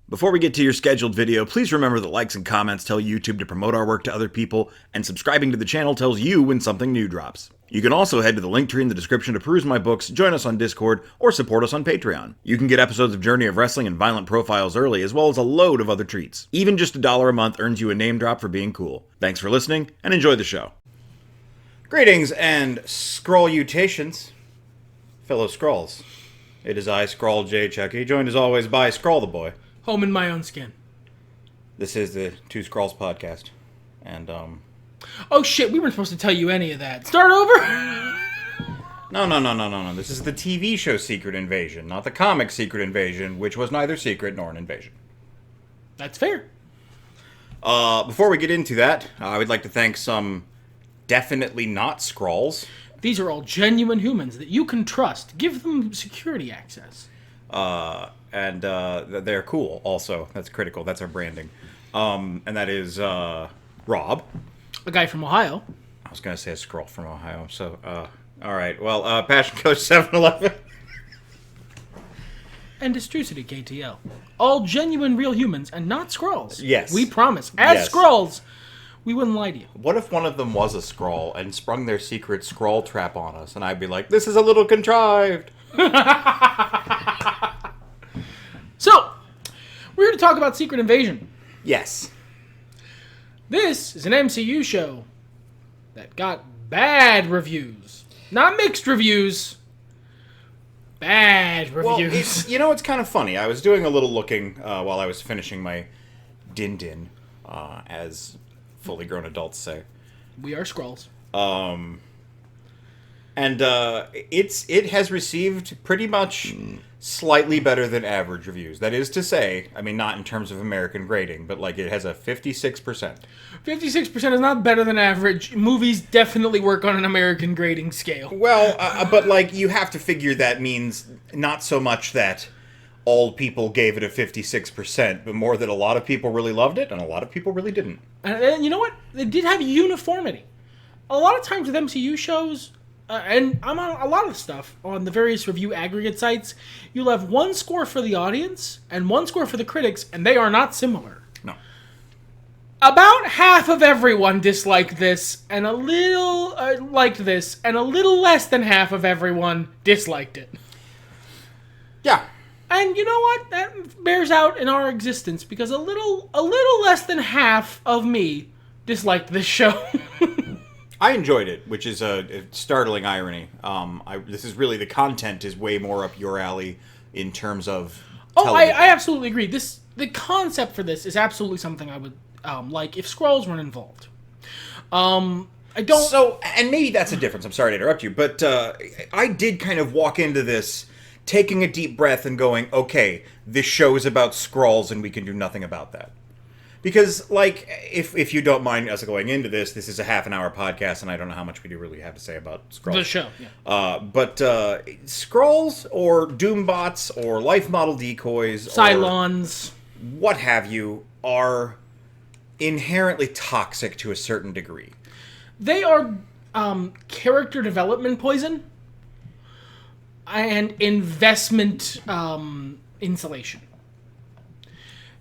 Before we get to your scheduled video, please remember that likes and comments tell YouTube to promote our work to other people, and subscribing to the channel tells you when something new drops. You can also head to the link tree in the description to peruse my books, join us on Discord, or support us on Patreon. You can get episodes of Journey of Wrestling and Violent Profiles early, as well as a load of other treats. Even just $1 a month earns you a name drop for being cool. Thanks for listening, and enjoy the show. Greetings and Skrullutations, fellow Skrulls. It is I, Skrull J. Chucky, joined as always by Skrull the Boy. Home in my own skin. This is the Two Skrulls podcast. And, Oh shit, we weren't supposed to tell you any of that. Start over? No. This is the TV show Secret Invasion, not the comic Secret Invasion, which was neither secret nor an invasion. That's fair. Before we get into that, I would like to thank some definitely not Skrulls. These are all genuine humans that you can trust. Give them security access. And they're cool, also. That's critical. That's our branding. And that is, Rob. A guy from Ohio. I was going to say a Skrull from Ohio, so, alright. Well, Passion Coach 7-Eleven. And Distrucity KTL. All genuine real humans and not Skrulls. Yes. We promise. As Skrulls, we wouldn't lie to you. What if one of them was a Skrull and sprung their secret Skrull trap on us, and I'd be like, this is a little contrived. So, we're here to talk about Secret Invasion. Yes. This is an MCU show that got bad reviews. Not mixed reviews. Bad reviews. Well, it's kind of funny. I was doing a little looking while I was finishing my din-din, as fully grown adults say. We are Skrulls. And it has received pretty much slightly better than average reviews. That is to say, I mean, not in terms of American grading, but like it has a 56%. 56% is not better than average. Movies definitely work on an American grading scale. Well, but like you have to figure that means not so much that all people gave it a 56%, but more that a lot of people really loved it and a lot of people really didn't. And you know what? They did have uniformity. A lot of times with MCU shows, and I'm on a lot of stuff on the various review aggregate sites, you'll have one score for the audience and one score for the critics, and they are not similar. No. About half of everyone disliked this, and a little liked this, and a little less than half of everyone disliked it. Yeah. And you know what? That bears out in our existence, because a little less than half of me disliked this show. I enjoyed it, which is a startling irony. This is really, the content is way more up your alley in terms of television. I absolutely agree. The concept for this is absolutely something I would like if Skrulls weren't involved. I don't... So, and maybe that's a difference. I'm sorry to interrupt you, but I did kind of walk into this taking a deep breath and going, okay, this show is about Skrulls and we can do nothing about that. Because, like, if you don't mind us going into this is a half-an-hour podcast, and I don't know how much we do really have to say about Skrulls. The show, yeah. But Skrulls, or Doombots, or life model decoys, Cylons, or what have you, are inherently toxic to a certain degree. They are character development poison and investment insulation.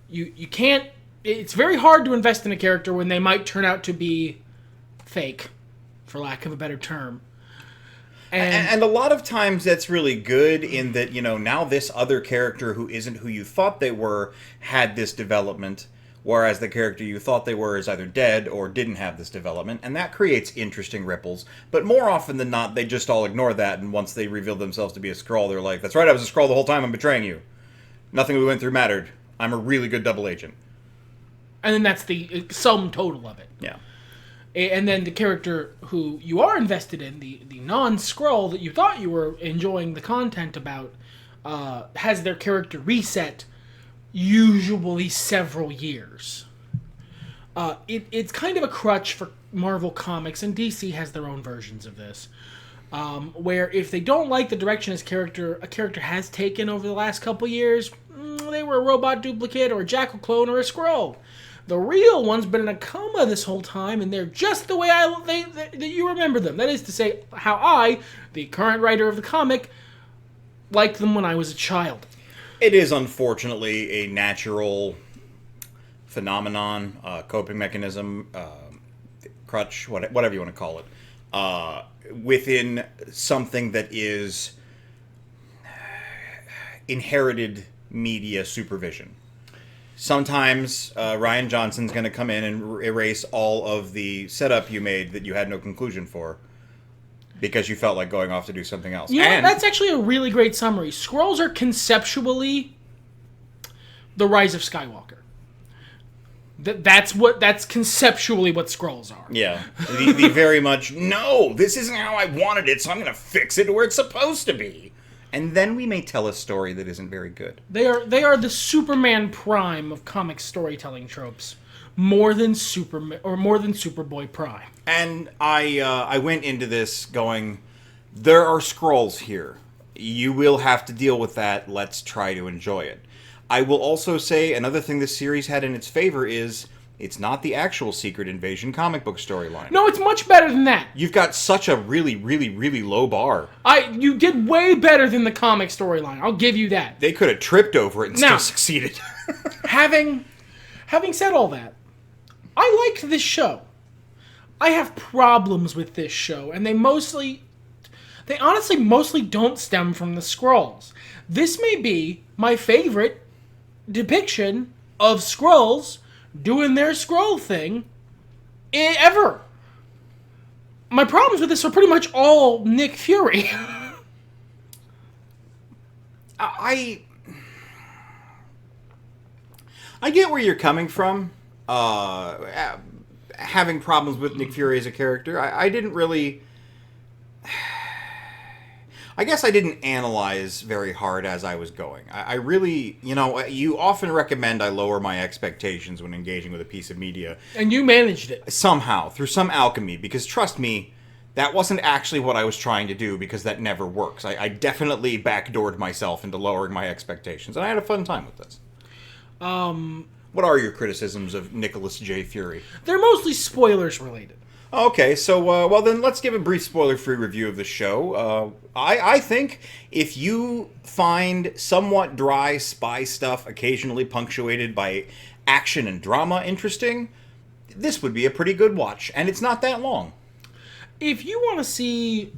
You can't... It's very hard to invest in a character when they might turn out to be fake, for lack of a better term. And a lot of times that's really good in that, now this other character who isn't who you thought they were had this development, whereas the character you thought they were is either dead or didn't have this development, and that creates interesting ripples. But more often than not, they just all ignore that, and once they reveal themselves to be a Skrull, they're like, that's right, I was a Skrull the whole time, I'm betraying you. Nothing we went through mattered. I'm a really good double agent. And then that's the sum total of it. Yeah. And then the character who you are invested in, the non-Skrull that you thought you were enjoying the content about, has their character reset, usually several years. It's kind of a crutch for Marvel Comics, and DC has their own versions of this, where if they don't like the direction a character has taken over the last couple years, they were a robot duplicate or a Jackal clone or a Skrull. The real one's been in a coma this whole time, and they're just the way that you remember them. That is to say, how I, the current writer of the comic, liked them when I was a child. It is unfortunately a natural phenomenon, coping mechanism, crutch, whatever you want to call it, within something that is inherited media supervision. Sometimes Ryan Johnson's going to come in and erase all of the setup you made that you had no conclusion for because you felt like going off to do something else. You know, that's actually a really great summary. Skrulls are conceptually the Rise of Skywalker. That's conceptually what Skrulls are. Yeah. The very much, no, this isn't how I wanted it, so I'm going to fix it to where it's supposed to be. And then we may tell a story that isn't very good. They are the Superman Prime of comic storytelling tropes, more than Superboy Prime. And I went into this going, there are Skrulls here. You will have to deal with that. Let's try to enjoy it. I will also say another thing this series had in its favor is it's not the actual Secret Invasion comic book storyline. No, it's much better than that. You've got such a really, really, really low bar. You did way better than the comic storyline. I'll give you that. They could have tripped over it and still succeeded. having said all that, I liked this show. I have problems with this show, and they honestly mostly don't stem from the Skrulls. This may be my favorite depiction of Skrulls doing their Skrull thing ever. My problems with this are pretty much all Nick Fury. I get where you're coming from. Having problems with Nick Fury as a character, I didn't really. I guess I didn't analyze very hard as I was going. I really, you often recommend I lower my expectations when engaging with a piece of media. And you managed it. Somehow, through some alchemy, because trust me, that wasn't actually what I was trying to do, because that never works. I definitely backdoored myself into lowering my expectations, and I had a fun time with this. What are your criticisms of Nicholas J. Fury? They're mostly spoilers related. Okay, so, well then, let's give a brief spoiler-free review of the show. I think if you find somewhat dry spy stuff occasionally punctuated by action and drama interesting, this would be a pretty good watch, and it's not that long. If you want to see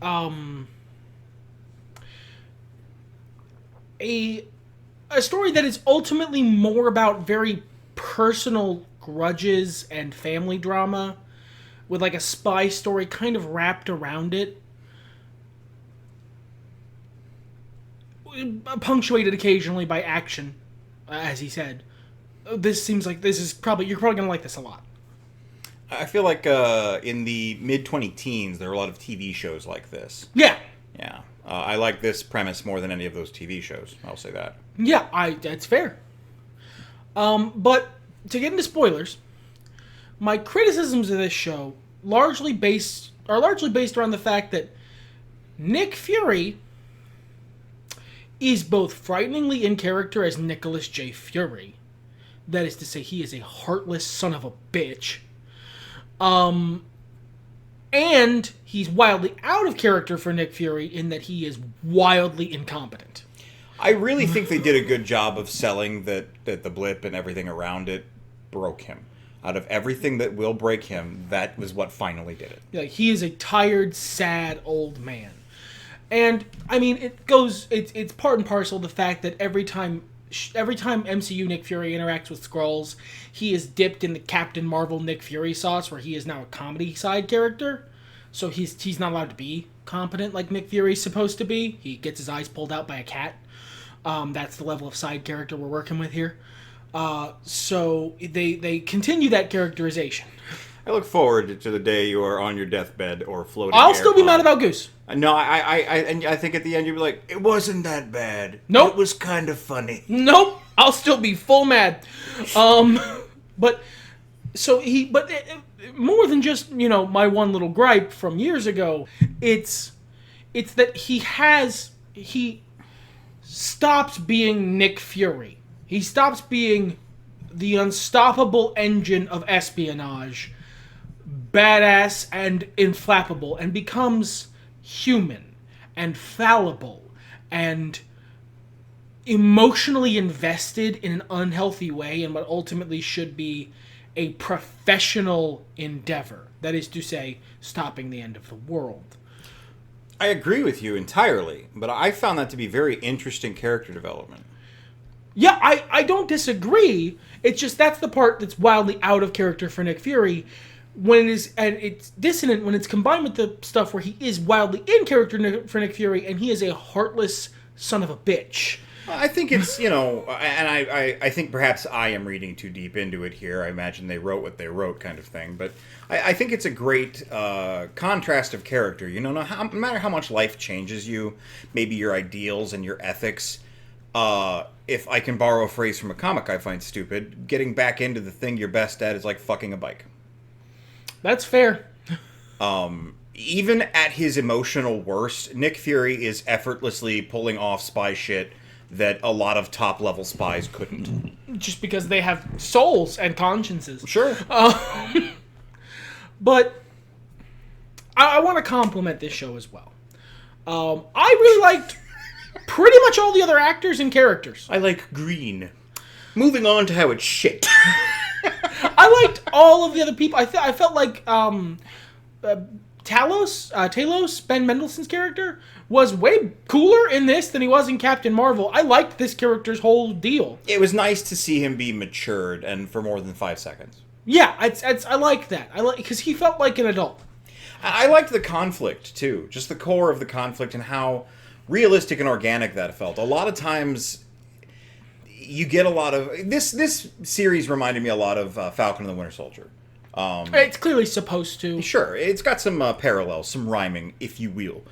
a story that is ultimately more about very personal grudges and family drama, with like a spy story kind of wrapped around it, punctuated occasionally by action, as he said. This seems like you're probably gonna like this a lot. I feel like in the mid-2010s, there were a lot of TV shows like this. Yeah. Yeah. I like this premise more than any of those TV shows. I'll say that. Yeah, that's fair. But to get into spoilers, my criticisms of this show are largely based around the fact that Nick Fury is both frighteningly in character as Nicholas J. Fury. That is to say, he is a heartless son of a bitch. And he's wildly out of character for Nick Fury in that he is wildly incompetent. I really think they did a good job of selling that the blip and everything around it broke him. Out of everything that will break him, that was what finally did it. Like, he is a tired, sad old man. And, I mean, it's part and parcel of the fact that every time MCU Nick Fury interacts with Skrulls, he is dipped in the Captain Marvel Nick Fury sauce, where he is now a comedy side character. So he's not allowed to be competent like Nick Fury's supposed to be. He gets his eyes pulled out by a cat. That's the level of side character we're working with here. So they continue that characterization. I look forward to the day you are on your deathbed or floating. I'll still be mad about Goose. No, I think at the end you'll be like, it wasn't that bad. Nope. It was kind of funny. Nope. I'll still be full mad. But more than just, my one little gripe from years ago, it's that he stops being Nick Fury. He stops being the unstoppable engine of espionage, badass and inflappable, and becomes human and fallible and emotionally invested in an unhealthy way in what ultimately should be a professional endeavor. That is to say, stopping the end of the world. I agree with you entirely, but I found that to be very interesting character development. Yeah, I don't disagree. It's just that's the part that's wildly out of character for Nick Fury. It's dissonant when it's combined with the stuff where he is wildly in character for Nick Fury, and he is a heartless son of a bitch. I think it's, and I think perhaps I am reading too deep into it here. I imagine they wrote what they wrote kind of thing. But I think it's a great contrast of character. No matter how much life changes you, maybe your ideals and your ethics, if I can borrow a phrase from a comic I find stupid, getting back into the thing you're best at is like fucking a bike. That's fair. Even at his emotional worst, Nick Fury is effortlessly pulling off spy shit that a lot of top-level spies couldn't. Just because they have souls and consciences. Sure. But I want to compliment this show as well. I really liked pretty much all the other actors and characters. I like green. Moving on to how it's shit. I liked all of the other people. I felt like Talos, Ben Mendelsohn's character, was way cooler in this than he was in Captain Marvel. I liked this character's whole deal. It was nice to see him be matured, and for more than 5 seconds. Yeah, I like that. Because he felt like an adult. I liked the conflict, too. Just the core of the conflict and how realistic and organic that felt. A lot of times, you get a lot of... This series reminded me a lot of Falcon and the Winter Soldier. It's clearly supposed to. Sure, it's got some parallels, some rhyming, if you will.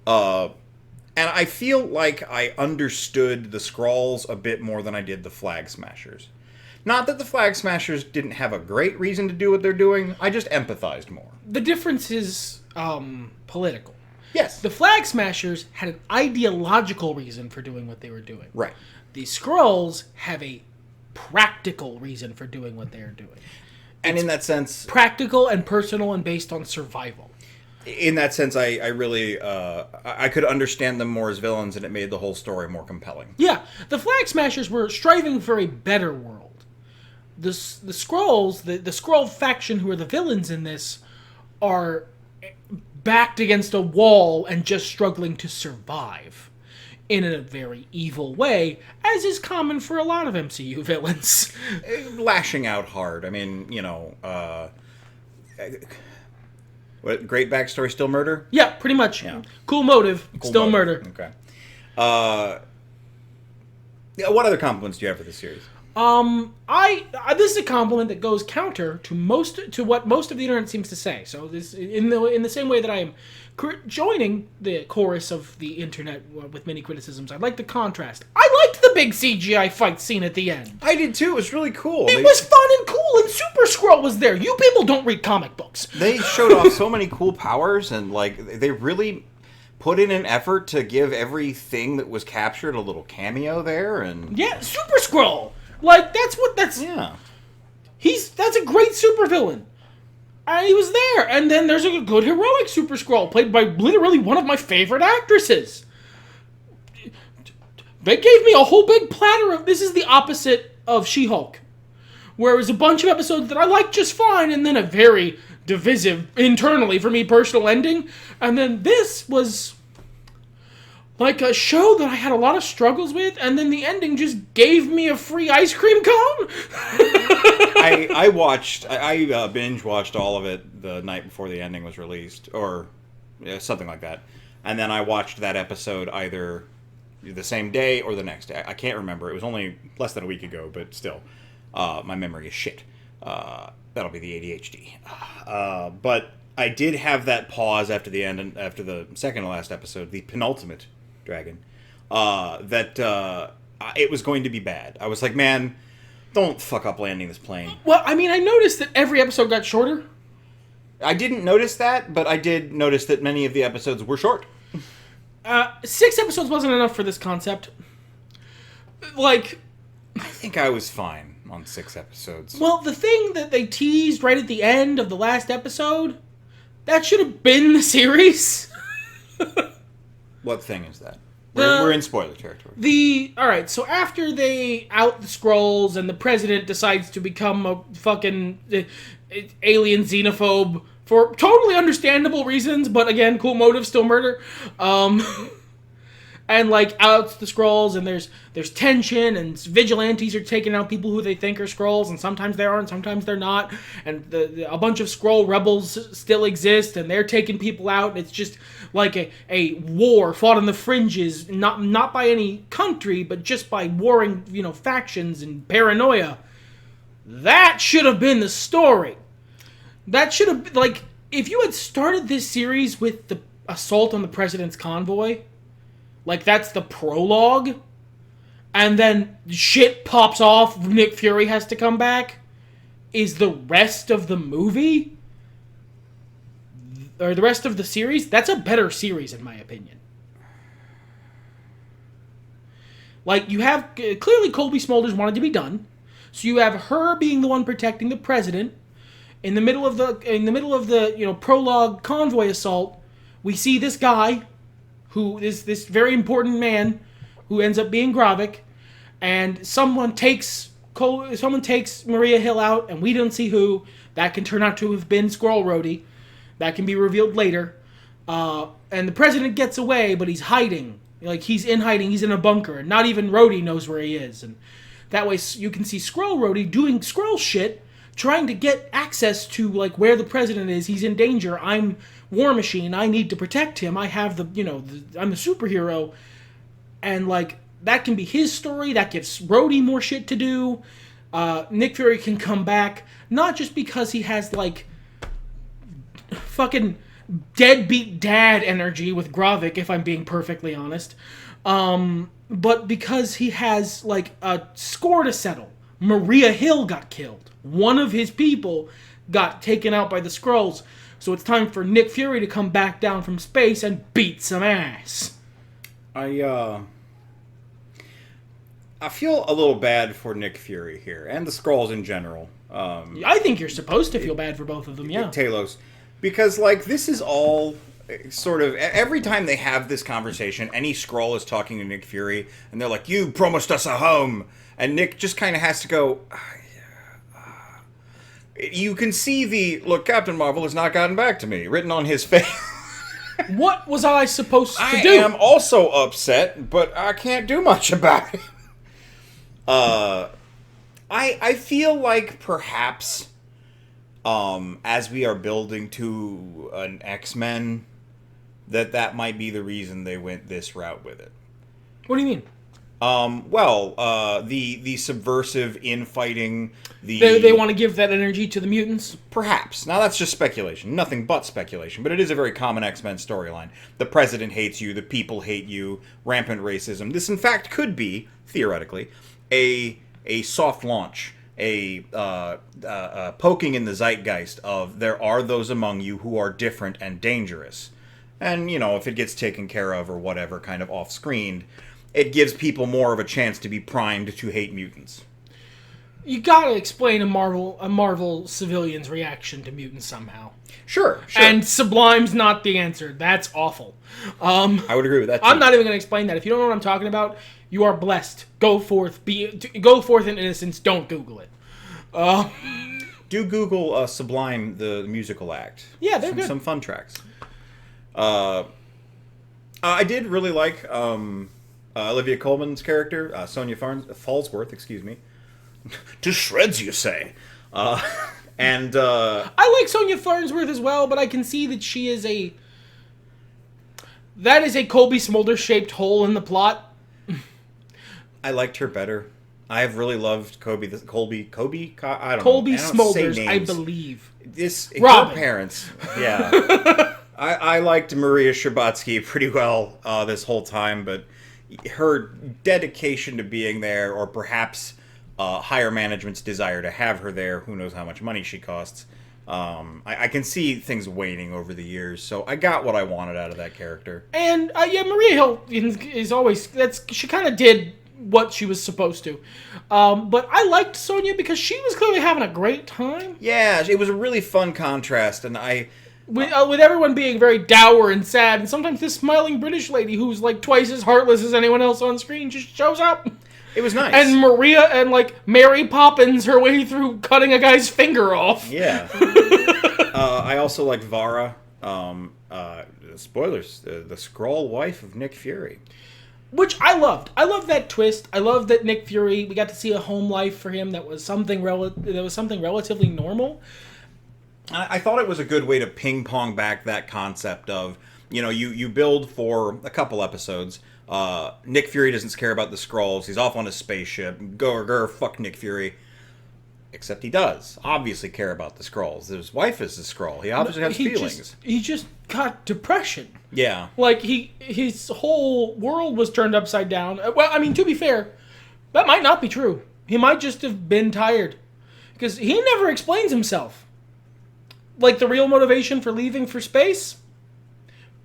And I feel like I understood the Skrulls a bit more than I did the Flag Smashers. Not that the Flag Smashers didn't have a great reason to do what they're doing, I just empathized more. The difference is political. Yes. The Flag Smashers had an ideological reason for doing what they were doing. Right. The Skrulls have a practical reason for doing what they are doing. And in that sense... practical and personal and based on survival. In that sense, I really... I could understand them more as villains, and it made the whole story more compelling. Yeah. The Flag Smashers were striving for a better world. The Skrulls, the Skrull faction who are the villains in this, are backed against a wall and just struggling to survive. In a very evil way, as is common for a lot of MCU villains. Lashing out hard. I mean, what, great backstory, still murder? Yeah, pretty much. Yeah. Cool motive, Cool still motive. murder. Okay. What other compliments do you have for this series? This is a compliment that goes counter to what most of the internet seems to say. So this in the same way that I am joining the chorus of the internet with many criticisms. I like the contrast. I liked the big CGI fight scene at the end. I did too. It was really cool. It was fun and cool, and Super Skrull was there. You people don't read comic books. They showed off so many cool powers, and they really put in an effort to give everything that was captured a little cameo there. And yeah, Super Skrull. That's yeah. That's a great supervillain. He was there, and then there's a good heroic Super Skrull played by literally one of my favorite actresses. They gave me a whole big platter of... This is the opposite of She-Hulk, where it was a bunch of episodes that I liked just fine, and then a very divisive, internally for me, personal ending. And then this was like a show that I had a lot of struggles with, and then the ending just gave me a free ice cream cone. I binge watched all of it the night before the ending was released, or something like that. And then I watched that episode either the same day or the next day. I can't remember. It was only less than a week ago, but still, my memory is shit. That'll be the ADHD. But I did have that pause after the end, and after the second to last episode, the penultimate dragon, that it was going to be bad. I was like, man, don't fuck up landing this plane. Well, I mean, I noticed that every episode got shorter. I didn't notice that, but I did notice that many of the episodes were short. 6 episodes wasn't enough for this concept. I think I was fine on 6 episodes. Well, the thing that they teased right at the end of the last episode, that should have been the series. What thing is that? We're in spoiler territory. Alright, so after they out the Skrulls and the president decides to become a fucking alien xenophobe for totally understandable reasons, but again, cool motive, still murder. And like outs the Skrulls, and there's tension, and vigilantes are taking out people who they think are Skrulls, and sometimes they are, and sometimes they're not. And a bunch of Skrull rebels still exist, and they're taking people out. And it's just like a war fought on the fringes, not by any country, but just by warring, factions and paranoia. That should have been the story. That should have been, like, if you had started this series with the assault on the president's convoy. Like, that's the prologue, and then shit pops off, Nick Fury has to come back, is the rest of the movie? Or the rest of the series? That's a better series, in my opinion. Like, you have, clearly Colby Smulders wanted to be done, so you have her being the one protecting the president. In the middle of the prologue convoy assault, we see this guy, who is this very important man, who ends up being Gravik, and someone takes Maria Hill out, and we don't see who. That can turn out to have been Skrull Rhodey. That can be revealed later. And the president gets away, but he's hiding. Like, he's in hiding. He's in a bunker, and not even Rhodey knows where he is. And that way, you can see Skrull Rhodey doing Skrull shit, trying to get access to, like, where the president is. He's in danger. I'm War Machine. I need to protect him. I have I'm the superhero. And, like, that can be his story. That gives Rhodey more shit to do. Nick Fury can come back, not just because he has, like, fucking deadbeat dad energy with Gravik, if I'm being perfectly honest, but because he has, like, a score to settle. Maria Hill got killed. One of his people got taken out by the Skrulls. So it's time for Nick Fury to come back down from space and beat some ass. I feel a little bad for Nick Fury here, and the Skrulls in general. I think you're supposed to feel bad for both of them, yeah. Talos. Because, like, this is all sort of... Every time they have this conversation, any Skrull is talking to Nick Fury, and they're like, you promised us a home! And Nick just kind of has to go... You can see the, look, Captain Marvel has not gotten back to me, written on his face. What was I supposed to do? I am also upset, but I can't do much about it. I feel like perhaps, as we are building to an X-Men, that might be the reason they went this route with it. What do you mean? The subversive infighting, They want to give that energy to the mutants? Perhaps. Now, that's just speculation. Nothing but speculation. But it is a very common X-Men storyline. The president hates you. The people hate you. Rampant racism. This, in fact, could be, theoretically, a soft launch. A poking in the zeitgeist of there are those among you who are different and dangerous. And, if it gets taken care of or whatever, kind of off-screened, it gives people more of a chance to be primed to hate mutants. You gotta explain a Marvel civilian's reaction to mutants somehow. Sure. And Sublime's not the answer. That's awful. I would agree with that too. I'm not even gonna explain that. If you don't know what I'm talking about, you are blessed. Go forth in innocence. Don't Google it. Do Google Sublime, the musical act. Yeah, they're good. Some fun tracks. I did really like Olivia Colman's character, Sonia Falsworth, excuse me. To shreds, you say. And I like Sonia Farnsworth as well, but I can see that she is that is a Colby Smolder-shaped hole in the plot. I liked her better. I have really loved Colby. I don't know. Colby Smulders, I believe. Her parents. Yeah. I liked Maria Sherbatsky pretty well this whole time, but her dedication to being there, or perhaps higher management's desire to have her there, who knows how much money she costs, I can see things waning over the years, so I got what I wanted out of that character. And, Maria Hill is always... she kind of did what she was supposed to. But I liked Sonya because she was clearly having a great time. Yeah, it was a really fun contrast, and with everyone being very dour and sad, and sometimes this smiling British lady who's like twice as heartless as anyone else on screen just shows up. It was nice. And Maria and like Mary Poppins her way through cutting a guy's finger off. Yeah. I also like Vara. Spoilers. The Skrull wife of Nick Fury. Which I loved. I love that twist. I love that Nick Fury, we got to see a home life for him that was something relatively normal. I thought it was a good way to ping pong back that concept of, you build for a couple episodes. Nick Fury doesn't care about the Skrulls. He's off on his spaceship. Go, fuck Nick Fury. Except he does obviously care about the Skrulls. His wife is a Skrull. He obviously has feelings. He just got depression. Yeah. Like, his whole world was turned upside down. Well, I mean, to be fair, that might not be true. He might just have been tired. Because he never explains himself. Like, the real motivation for leaving for space?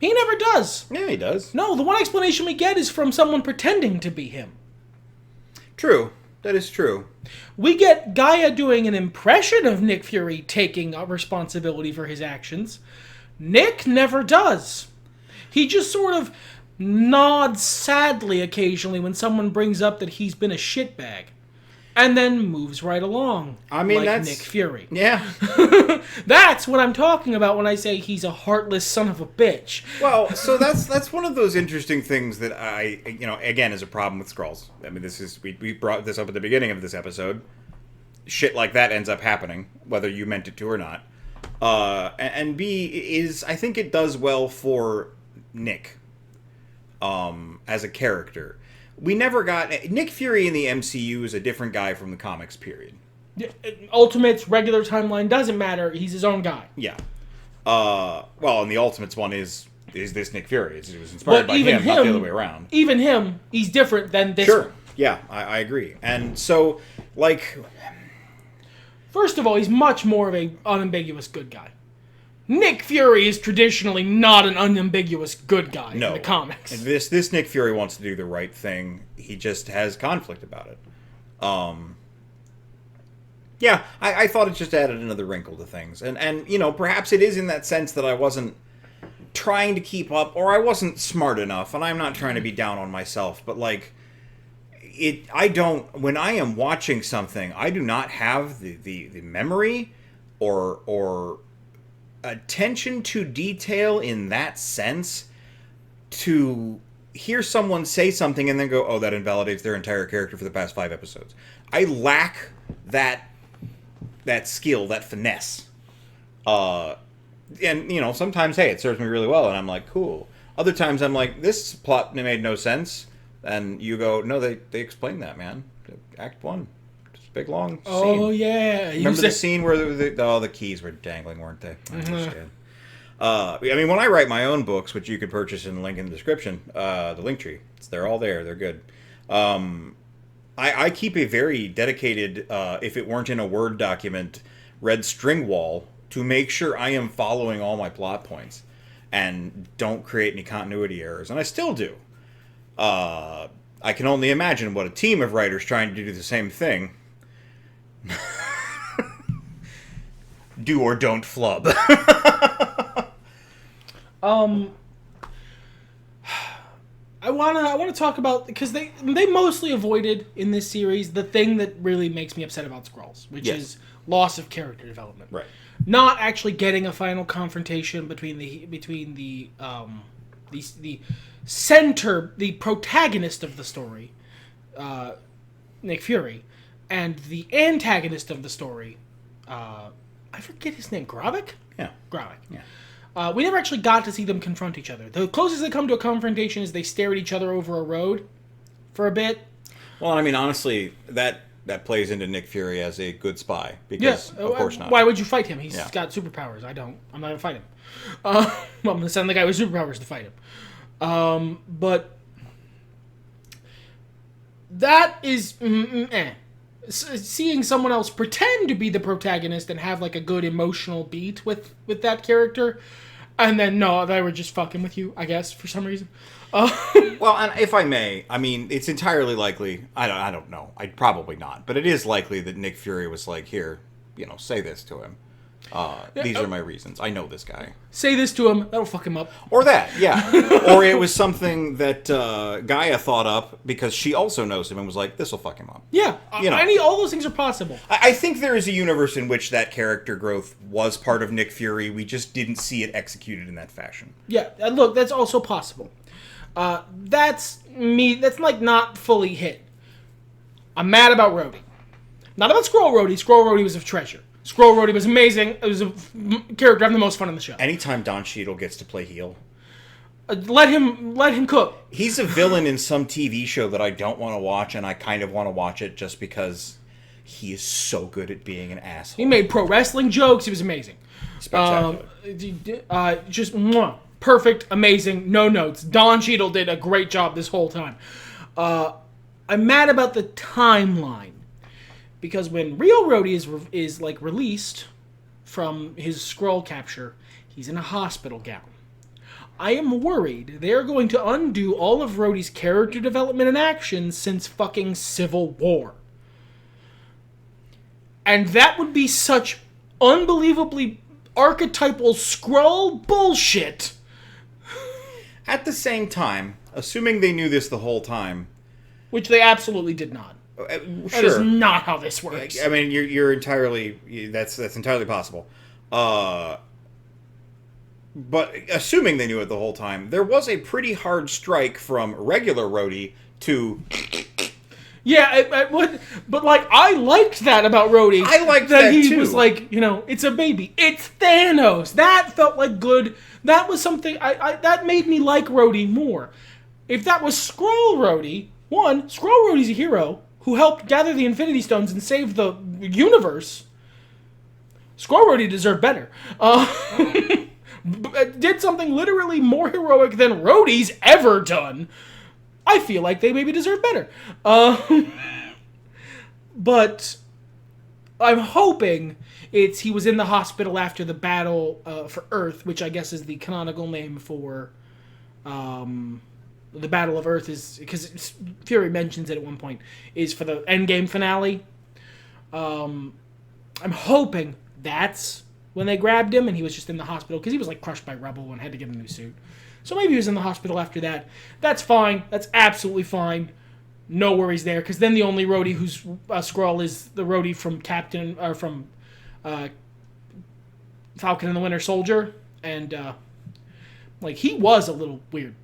He never does. Yeah, he does. No, the one explanation we get is from someone pretending to be him. True. That is true. We get Gaia doing an impression of Nick Fury taking responsibility for his actions. Nick never does. He just sort of nods sadly occasionally when someone brings up that he's been a shitbag. And then moves right along. I mean, like that's Nick Fury. Yeah. That's what I'm talking about when I say he's a heartless son of a bitch. Well, so that's one of those interesting things that again, is a problem with Skrulls. I mean, we brought this up at the beginning of this episode. Shit like that ends up happening, whether you meant it to or not. And B is, I think it does well for Nick, as a character. We never got... Nick Fury in the MCU is a different guy from the comics, period. Ultimate's regular timeline doesn't matter. He's his own guy. Yeah. Well, and the Ultimates one is this Nick Fury. It was inspired by him, not the other way around. Even him, he's different than this Sure. one. Yeah, I agree. And so, like... First of all, he's much more of an unambiguous good guy. Nick Fury is traditionally not an unambiguous good guy in the comics. This Nick Fury wants to do the right thing. He just has conflict about it. Yeah, I thought it just added another wrinkle to things. And perhaps it is in that sense that I wasn't trying to keep up, or I wasn't smart enough, and I'm not trying to be down on myself, but like... when I am watching something, I do not have the memory or attention to detail in that sense to hear someone say something and then go, oh, that invalidates their entire character for the past 5 episodes. I lack that skill, that finesse. And, sometimes, hey, it serves me really well, and I'm like, cool. Other times I'm like, this plot made no sense. And you go, no, they explained that, man. Act 1. Just a big, long scene. Oh, yeah. Remember the scene where the keys were dangling, weren't they? I understand. I mean, when I write my own books, which you could purchase in the link in the description, the link tree, they're all there. They're good. I keep a very dedicated, if it weren't in a Word document, red string wall to make sure I am following all my plot points and don't create any continuity errors. And I still do. I can only imagine what a team of writers trying to do the same thing do or don't flub. I wanna talk about, because they mostly avoided in this series the thing that really makes me upset about Skrulls, which is loss of character development. Right. Not actually getting a final confrontation between the center, the protagonist of the story, Nick Fury, and the antagonist of the story, I forget his name, Gravik? Yeah. Gravik. Yeah. We never actually got to see them confront each other. The closest they come to a confrontation is they stare at each other over a road for a bit. Well, I mean, honestly, that plays into Nick Fury as a good spy. Because, of course not. Why would you fight him? He's got superpowers. I don't. I'm not going to fight him. I'm going to send the guy with superpowers to fight him. But that is... Seeing someone else pretend to be the protagonist and have like a good emotional beat with that character, and then no, they were just fucking with you, I guess, for some reason. Well, and if I may, I mean, it's entirely likely. I don't know. I'd probably not, but it is likely that Nick Fury was like, "Here, say this to him." These are my reasons. I know this guy. Say this to him, that'll fuck him up. Or that, yeah. Or it was something that Gaia thought up because she also knows him and was like, this'll fuck him up. Yeah, You know. all those things are possible. I think there is a universe in which that character growth was part of Nick Fury. We just didn't see it executed in that fashion. Yeah, look, that's also possible. That's like not fully hit. I'm mad about Rhodey. Not about Skrull Rhodey. Skrull Rhodey was a treasure. Skrull Rhodey was amazing. It was a character having the most fun in the show. Anytime Don Cheadle gets to play heel. Let him cook. He's a villain in some TV show that I don't want to watch, and I kind of want to watch it just because he is so good at being an asshole. He made pro wrestling jokes. He was amazing. Spectacular. Just perfect, amazing, no notes. Don Cheadle did a great job this whole time. I'm mad about the timeline. Because when real Rhodey is like released from his Skrull capture, he's in a hospital gown. I am worried they're going to undo all of Rhodey's character development and actions since fucking Civil War. And that would be such unbelievably archetypal Skrull bullshit. At the same time, assuming they knew this the whole time, which they absolutely did not. Sure. That is not how this works. I mean, you're entirely that's entirely possible. But assuming they knew it the whole time, there was a pretty hard strike from regular Rhodey to. Yeah, but like I liked that about Rhodey. I liked that he too. was like, it's a baby. It's Thanos. That felt like good. That was something that made me like Rhodey more. If that was Skrull Rhodey, Skrull Rhodey's a hero who helped gather the Infinity Stones and save the universe. Skrull Rhodey deserved better. Did something literally more heroic than Rhodey's ever done. I feel like they maybe deserve better. But I'm hoping he was in the hospital after the battle for Earth, which I guess is the canonical name for the Battle of Earth, is because Fury mentions it at one point, is for the Endgame finale. I'm hoping that's when they grabbed him and he was just in the hospital because he was like crushed by rubble and had to get a new suit. So maybe he was in the hospital after that. That's fine. That's absolutely fine. No worries there, because then the only Rhodey who's a Skrull is the Rhodey from Falcon and the Winter Soldier, and he was a little weird.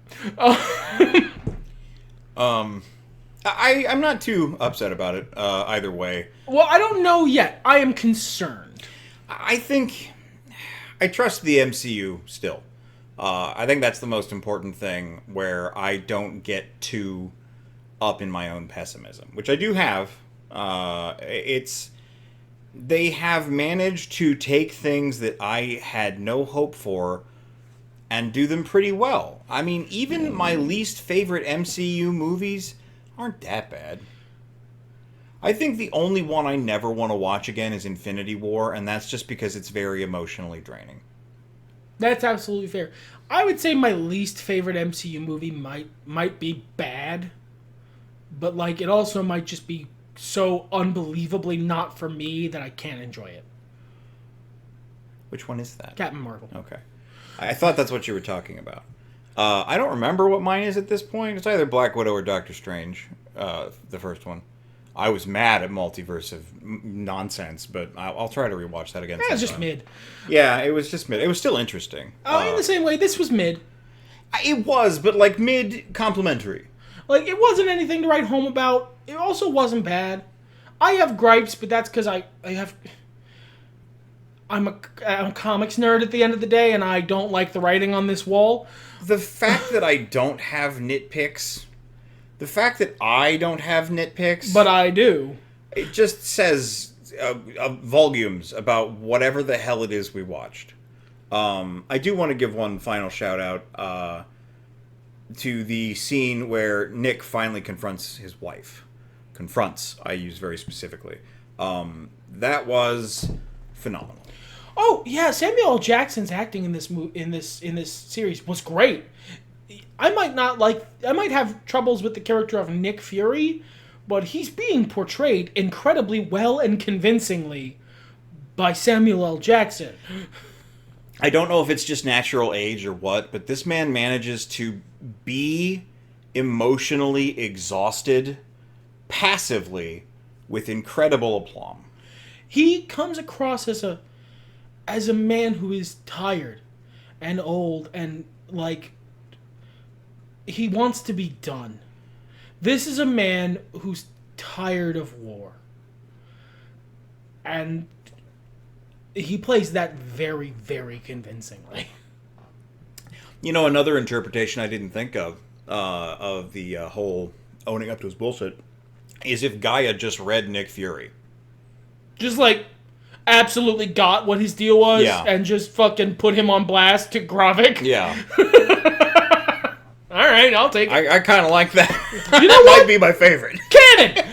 I'm not too upset about it either way. Well, I don't know yet. I am concerned. I think I trust the MCU still. I think that's the most important thing, where I don't get too up in my own pessimism, which I do have. They have managed to take things that I had no hope for and do them pretty well. I mean, even my least favorite MCU movies aren't that bad. I think the only one I never want to watch again is Infinity War, and that's just because it's very emotionally draining. That's absolutely fair. I would say my least favorite MCU movie might be bad, but it also might just be so unbelievably not for me that I can't enjoy it. Which one is that? Captain Marvel. Okay. I thought that's what you were talking about. I don't remember what mine is at this point. It's either Black Widow or Doctor Strange, the first one. I was mad at Multiverse of Nonsense, but I'll try to rewatch that again. It was just mid. Yeah, it was just mid. It was still interesting. In the same way, this was mid. It was, but mid complimentary. It wasn't anything to write home about. It also wasn't bad. I have gripes, but that's because I'm a comics nerd at the end of the day, and I don't like the writing on this wall. The fact that I don't have nitpicks... But I do. It just says volumes about whatever the hell it is we watched. I do want to give one final shout out to the scene where Nick finally confronts his wife. Confronts, I use very specifically. That was phenomenal. Oh yeah, Samuel L. Jackson's acting in this series was great. I might have troubles with the character of Nick Fury, but he's being portrayed incredibly well and convincingly by Samuel L. Jackson. I don't know if it's just natural age or what, but this man manages to be emotionally exhausted passively with incredible aplomb. He comes across as a man who is tired and old and like he wants to be done. This is a man who's tired of war. And he plays that very, very convincingly. You know, another interpretation I didn't think of the whole owning up to his bullshit is if Gaia just read Nick Fury. Just like absolutely got what his deal was and just fucking put him on blast to Gravik. Yeah. All right, I'll take it. I kind of like that. You know That what? might be my favorite. Cannon!